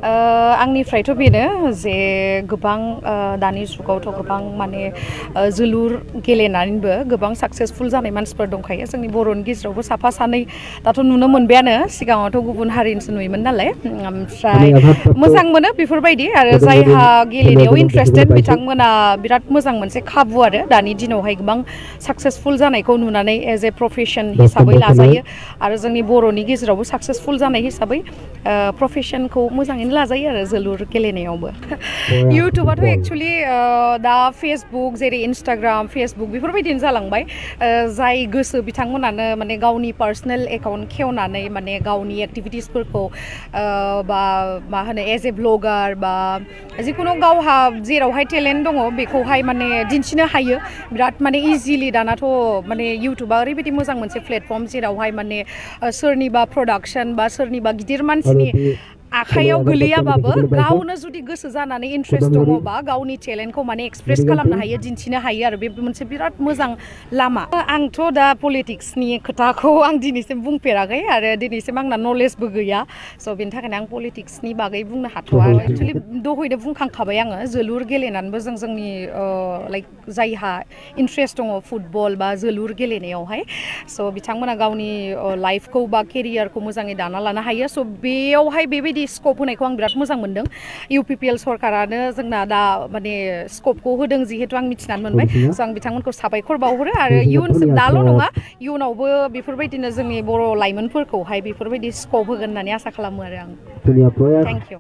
आंनिफ्रायथ' बेनो जे गोबां दानि जुगावथ' गोबां माने जोलुर गेलेनानैबो गोबां साक्सेसफुल जानाय मानसिफोर दंखायो जोंनि बर'नि गेजेरावबो साफा सानै दाथ' नुनो मोनबायानो सिगाङावथ' गुबुन हारिनिसो नुयोमोन नालाय ओमफ्राय मोजां मोनो बेफोरबायदि आरो जायहा गेलेनायाव इन्ट्रेस्टेड बिथांमोना बिराद मोजां मोनसे खाबु आरो दानि दिनावहाय गोबां साक्सेसफुल जानायखौ नुनानै एज ए प्रफेसन हिसाबै लाजायो आरो जोंनि बर'नि गेजेरावबो साक्सेसफुल जानाय हिसाबै प्रफेसनखौ मोजाङैनो लाजायो आरो जोलुर गेलेनायावबो इउटुबाथ' एक्सुवेलि दा फेसबुक जेरै इन्स्टाग्राम फेसबुक बेफोरबायदिनो जालांबाय जाय गोसो बिथांमोनानो माने गावनि पार्सनेल एकाउन्ट खेवनानै माने गावनि एक्टिभिटिसफोरखौ बा मा होनो एज ए ब्लगार बा जिखुनु गावहा जेरावहाय टेलेन्ट दङ बेखौहाय माने दिन्थिनो हायो बिराद माने इजिलि दानाथ' माने इउटुबा ओरैबायदि मोजां मोनसे प्लेटफर्म जेरावहाय माने सोरनिबा प्रडाक्सन बा सोरनिबा गिदिर मानसिनि आखायाव गोलैयाबाबो गावनो जुदि गोसो जानानै इन्ट्रेस्ट दङबा गावनि टेलेन्टखौ माने एक्सप्रेस खालामनो हायो दिन्थिनो हायो आरो बे मोनसे बिराद मोजां लामा आंथ' दा पलिटिक्सनि खोथाखौ आं दिनैसिम बुंफेराखै आरो दिनैसिम आंना नलेजबो गैया स' बेनि थाखायनो आं पलिटिक्सनि बागै बुंनो हाथ'वा एक्सुवेलि दहायनो बुंखांखाबाय आङो जोलुर गेलेनानैबो जोंनि लाइक जायहा इन्ट्रेस्ट दङ फुटबल बा जोलुर गेलेनायावहाय स' बिथांमोना गावनि लाइफखौ बा केरियारखौ मोजाङै दाना लानो हायो स' बेयावहाय बेबायदि स्कप होनायखौ आं बिराद मोजां मोनदों UPPL सरकारानो जोंना दा माने स्कपखौ होदों जिहेतु आं मिथिनानै मोनबाय स' आं बिथांमोनखौ साबायखर बावहरो आरो दाल' नङा इयुनावबो बेफोरबायदिनो जोंनि बर' लाइमोनफोरखौहाय बेफोरबायदि स्कप होगोन होननानै आसा खालामो आरो आं थेंक इउ